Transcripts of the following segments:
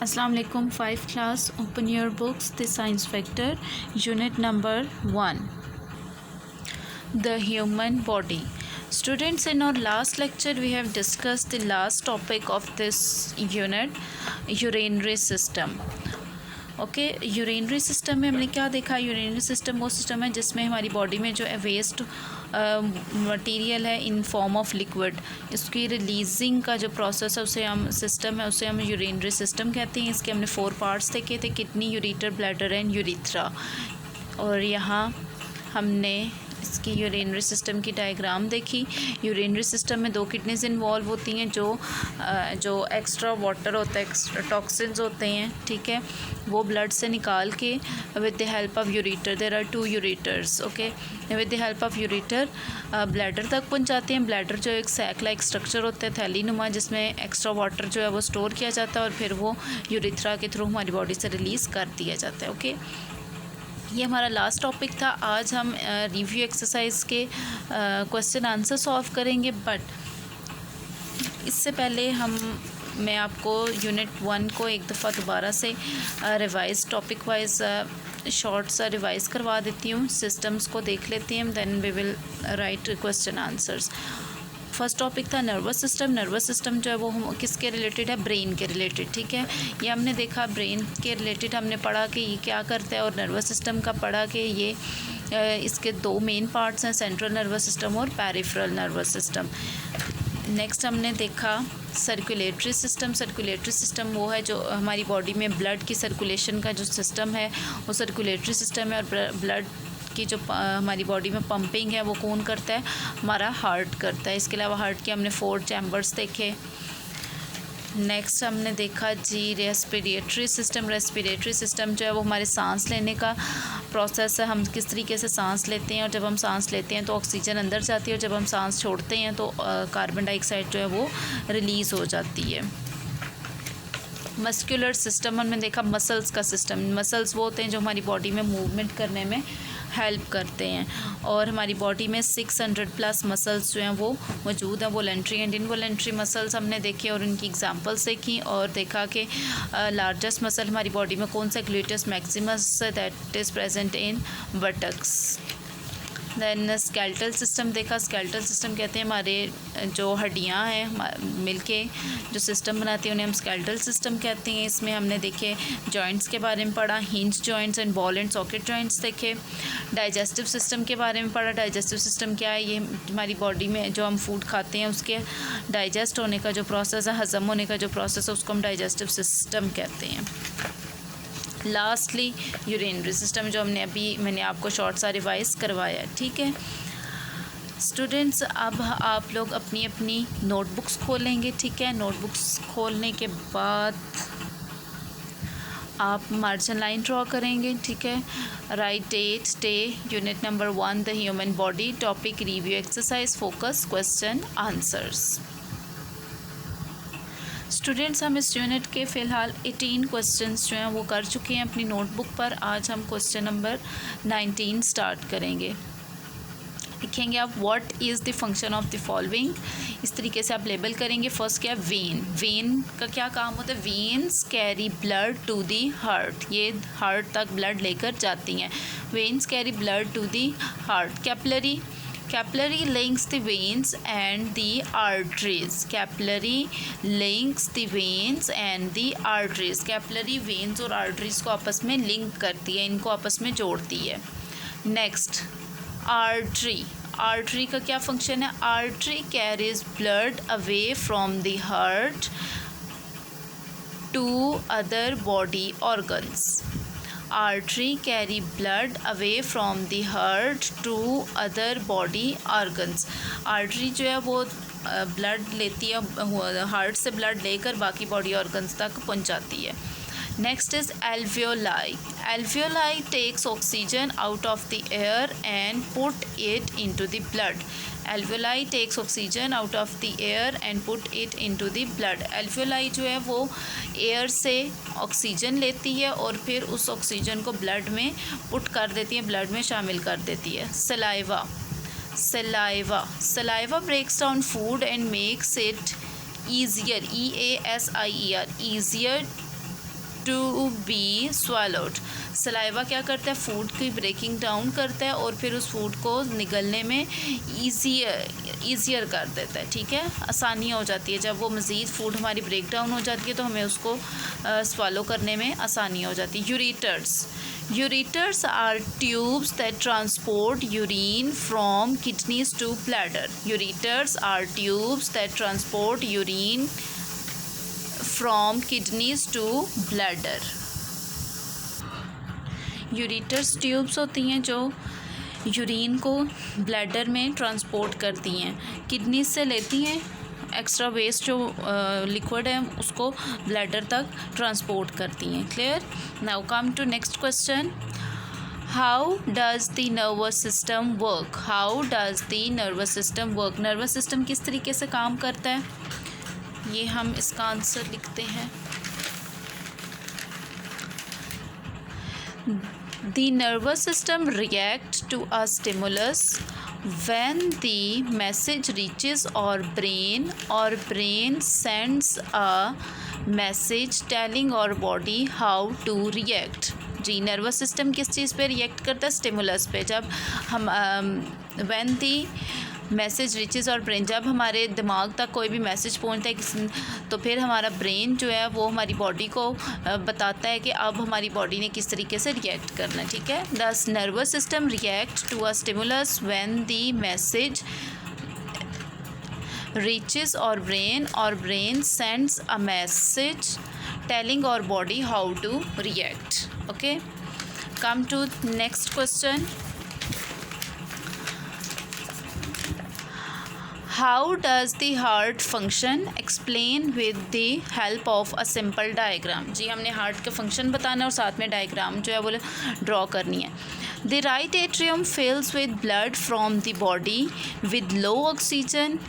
Assalamu alaikum. 5 class, open your books. The science vector, unit number 1, the human body. Students, in our last lecture we have discussed the last topic of this unit, urinary system. Okay urinary system में हमने क्या देखा? Urinary system वो system है जिसमें हमारी body में जो है वेस्ट मटेरियल है इन फॉर्म ऑफ लिक्विड, इसकी रिलीजिंग का जो प्रोसेस है उसे हम सिस्टम है उसे हम यूरिनरी सिस्टम कहते हैं। इसके हमने 4 पार्ट्स देखे थे, kidney, ureter, bladder and urethra. और यहाँ हमने इसकी यूरिनरी सिस्टम की डायग्राम देखी। यूरिनरी सिस्टम में 2 किडनीज इन्वॉल्व होती हैं, जो एक्स्ट्रा वाटर होता है, एक्स्ट्रा टॉक्सिन्स होते हैं, ठीक है, वो ब्लड से निकाल के with the help of ureter, there are 2 ureters, okay, with the help of ureter bladder तक पहुंचाते हैं। ब्लैडर जो एक सैक लाइक स्ट्रक्चर होता है, थैली नुमा, जिसमें एक्स्ट्रा वाटर जो है वो स्टोर किया जाता है और फिर वो यूरिथ्रा के थ्रू हमारी बॉडी से रिलीज़ कर दिया जाता है। ओके, ये हमारा लास्ट टॉपिक था। आज हम रिव्यू एक्सरसाइज के क्वेश्चन आंसर सॉल्व करेंगे, बट इससे पहले मैं आपको यूनिट 1 को एक दफ़ा दोबारा से रिवाइज टॉपिक वाइज शॉर्ट सा रिवाइज़ करवा देती हूँ। सिस्टम्स को देख लेते हैं, then we will write question answers. First topic था नर्वस सिस्टम। नर्वस सिस्टम जो है वो किसके रिलेटेड है? ब्रेन के रिलेटेड, ठीक है। ये हमने देखा ब्रेन के रिलेटेड हमने पढ़ा कि ये क्या करता है, और नर्वस सिस्टम का पढ़ा कि ये इसके 2 मेन पार्ट्स हैं, सेंट्रल नर्वस सिस्टम और पेरिफेरल नर्वस सिस्टम। नेक्स्ट हमने देखा सर्कुलेटरी सिस्टम। सर्कुलेटरी सिस्टम वो है जो हमारी बॉडी में ब्लड की सर्कुलेशन का जो सिस्टम है वो सर्कुलेटरी सिस्टम है, और ब्लड की जो हमारी बॉडी में पंपिंग है वो कौन करता है? हमारा हार्ट करता है। इसके अलावा हार्ट के हमने 4 चैम्बर्स देखे। नेक्स्ट हमने देखा जी रेस्पिरेटरी सिस्टम। रेस्पिरेटरी सिस्टम जो है वो हमारे सांस लेने का प्रोसेस है, हम किस तरीके से सांस लेते हैं, और जब हम सांस लेते हैं तो ऑक्सीजन अंदर जाती है, और जब हम सांस छोड़ते हैं तो कार्बन डाइऑक्साइड जो है वो रिलीज़ हो जाती है। मस्कुलर सिस्टम हमने देखा मसल्स का सिस्टम। मसल्स वो होते हैं जो हमारी बॉडी में मूवमेंट करने में हेल्प करते हैं, और हमारी बॉडी में 600+ मसल्स जो हैं वो मौजूद हैं। वॉलंटरी एंड इनवॉलंटरी मसल्स हमने देखे और उनकी एग्जांपल्स देखी, और देखा कि लार्जेस्ट मसल हमारी बॉडी में कौन सा? Gluteus maximus, that is present in buttocks. Then skeletal system देखा। स्केलेटल सिस्टम कहते हैं हमारे जो हड्डियां हैं मिलके जो सिस्टम बनाती हैं उन्हें हम स्केलेटल सिस्टम कहते हैं। इसमें हमने देखे जॉइंट्स के बारे में पढ़ा, hinge joints and ball and socket joints देखे। डाइजेस्टिव सिस्टम के बारे में पढ़ा। डाइजेस्टिव सिस्टम क्या है? ये हमारी बॉडी में जो हम फूड खाते हैं उसके डाइजेस्ट होने का जो प्रोसेस है, हज़म होने का जो प्रोसेस है, उसको हम डाइजेस्टिव सिस्टम कहते हैं। लास्टली यूरिनरी सिस्टम जो मैंने आपको शॉर्ट सा रिवाइज करवाया, ठीक है स्टूडेंट्स। अब आप लोग अपनी अपनी नोटबुक्स खोलेंगे, ठीक है। नोटबुक्स खोलने के बाद आप मार्जिन लाइन ड्रॉ करेंगे, ठीक है। Write date, day, unit number 1 the human body, topic review exercise, focus, question answers. Students, हम इस यूनिट के फ़िलहाल 18 क्वेश्चंस जो हैं वो कर चुके हैं अपनी नोटबुक पर। आज हम क्वेश्चन नंबर 19 स्टार्ट करेंगे। लिखेंगे आप what is the function of the following, इस तरीके से आप लेबल करेंगे। फर्स्ट क्या है? वेन। वेन का क्या काम होता है? Veins carry blood to the heart, ये हार्ट तक ब्लड लेकर जाती हैं। Veins carry blood to the heart. Capillary, capillary links the veins and the arteries. Capillary links the veins and the arteries. Capillary veins और arteries को आपस में link करती है, इनको आपस में जोड़ती है। Next artery. artery का क्या फंक्शन है? artery carries blood away from the heart to other body organs. Artery carry blood away from the heart to other body organs. artery जो है वो ब्लड लेती है, हार्ट से ब्लड लेकर बाकी बॉडी ऑर्गन्स तक पहुंचाती है। Next is alveoli. alveoli takes oxygen out of the air and put it into the blood. alveoli takes oxygen out of the air and put it into the blood. alveoli जो है वो air से oxygen लेती है और फिर उस oxygen को ब्लड में पुट कर देती है, ब्लड में शामिल कर देती है। Saliva. saliva breaks down food and makes it easier, easier to be swallowed. Saliva क्या करता है, फूड की ब्रेकिंग डाउन करता है और फिर उस फूड को निगलने में ईज़ियर कर देता है, ठीक है, आसानी हो जाती है। जब वो मज़ीद फूड हमारी ब्रेक डाउन हो जाती है तो हमें उसको स्वालो करने में आसानी हो जाती है। Ureters are tubes that transport urine from kidneys to bladder. Ureters are tubes that transport urine from kidneys to bladder. Ureters tubes होती हैं जो यूरिन को ब्लैडर में ट्रांसपोर्ट करती हैं, किडनी से लेती हैं, एक्स्ट्रा वेस्ट जो लिक्विड है उसको ब्लैडर तक ट्रांसपोर्ट करती हैं। Clear? Now come to next question, how does the nervous system work? How does the nervous system work? Nervous system किस तरीके से काम करता है, ये हम इसका आंसर लिखते हैं। The nervous system reacts to a stimulus when the message reaches our brain, or brain sends a message telling our body how to react. जी, नर्वस सिस्टम किस चीज़ पे रिएक्ट करता है? स्टिमुलस पे। जब हम व्हेन दी मैसेज रिचेज और ब्रेन, जब हमारे दिमाग तक कोई भी मैसेज पहुंचता है तो फिर हमारा ब्रेन जो है वो हमारी बॉडी को बताता है कि अब हमारी बॉडी ने किस तरीके से रिएक्ट करना है, ठीक है। The nervous system react to a stimulus when the message reaches our brain, or brain sends a message telling our body how to react. Okay, come to next question. How does the heart function? Explain with the help of a simple diagram. जी, हमने heart का function बताना है और साथ में diagram जो है वो ड्रॉ करनी है। The right atrium fills with blood from the body with low oxygen.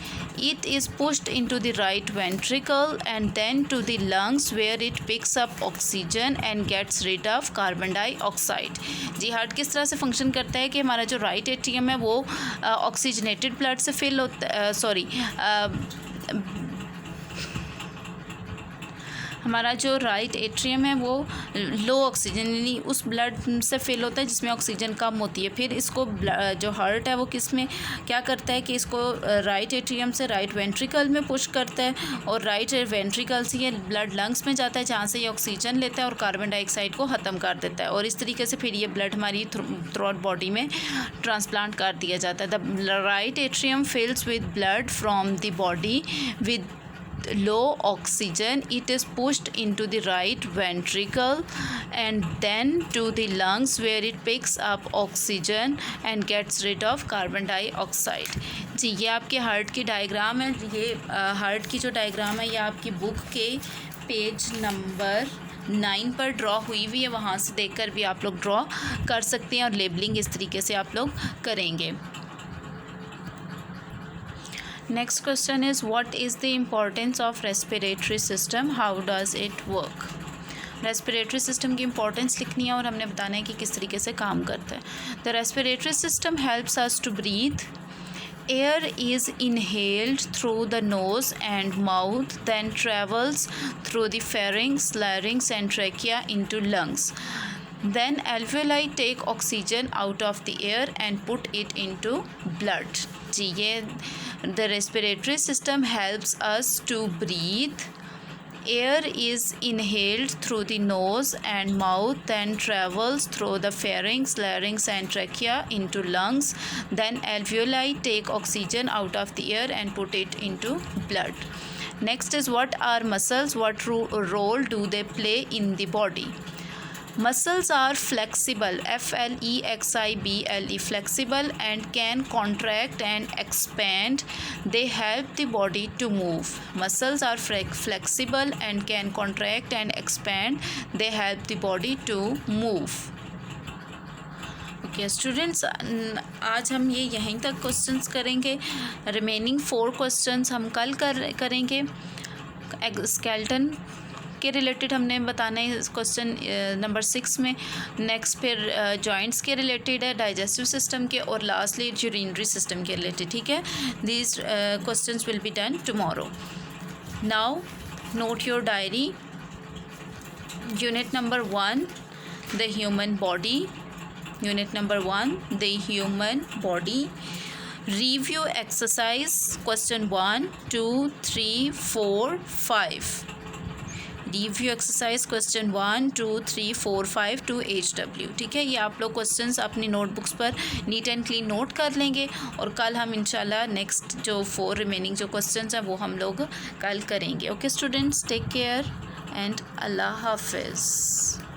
It is pushed into the right ventricle and then to the lungs where it picks up oxygen and gets rid of carbon dioxide. जी, heart किस तरह से function करता है कि हमारा जो right atrium है वो ऑक्सीजनेटेड ब्लड से फिल होता हमारा जो राइट एट्रियम है वो लो ऑक्सीजन यानी उस ब्लड से फिल होता है जिसमें ऑक्सीजन कम होती है। फिर इसको जो हार्ट है वो किस में क्या करता है कि इसको राइट एट्रियम से राइट वेंट्रिकल में पुश करता है और राइट वेंट्रिकल से ये ब्लड लंग्स में जाता है जहाँ से ये ऑक्सीजन लेता है और कार्बन डाइऑक्साइड को ख़त्म कर देता है और इस तरीके से फिर ये ब्लड हमारी थ्रू आउट बॉडी में ट्रांसप्लांट कर दिया जाता है। The right atrium fills with blood from the body with low oxygen. It is pushed into the right ventricle and then to the lungs where it picks up oxygen and gets rid of carbon dioxide. जी, ये आपके heart की diagram है। ये heart की जो diagram है ये आपकी बुक के पेज नंबर 9 पर ड्रॉ हुई हुई है, वहाँ से देखकर भी आप लोग ड्रॉ कर सकते हैं और लेबलिंग इस तरीके से आप लोग करेंगे। Next question is, what is the importance of respiratory system? How does it work? Respiratory system की इंपॉर्टेंस लिखनी है और हमने बताना है कि किस तरीके से काम करता है। The respiratory system helps us to breathe. Air is inhaled through the nose and mouth, then travels through the pharynx, larynx and trachea into lungs. Then alveoli take oxygen out of the air and put it into blood. जी, ये the respiratory system helps us to breathe. Air is inhaled through the nose and mouth, then travels through the pharynx, larynx and trachea into lungs. Then alveoli take oxygen out of the air and put it into blood. Next is, what are muscles? What role do they play in the body? Muscles are flexible, F-L-E-X-I-B-L-E, flexible and can contract and expand. They help the body to move. Muscles are flexible and can contract and expand. They help the body to move. Okay students, आज हम ये यहीं तक questions करेंगे। Remaining 4 questions हम कल करेंगे। Skeleton के रिलेटेड हमने बताना है क्वेश्चन नंबर 6 में। नेक्स्ट फिर जॉइंट्स के रिलेटेड है, डाइजेस्टिव सिस्टम के, और लास्टली यूरिनरी सिस्टम के रिलेटेड, ठीक है। These questions will be done tomorrow. Now not your diary. Unit number 1, the human body. Unit number 1, the human body. Review exercise question 1, 2, 3, 4, 5. Review exercise question 1, 2, 3, 4, 5 to HW. ठीक है, ये आप लोग questions अपनी notebooks पर neat and clean note कर लेंगे और कल हम इंशाल्लाह नेक्स्ट जो 4 रिमेनिंग जो क्वेश्चंस हैं वो हम लोग कल करेंगे. Okay students, take care and अल्लाह हाफिज़.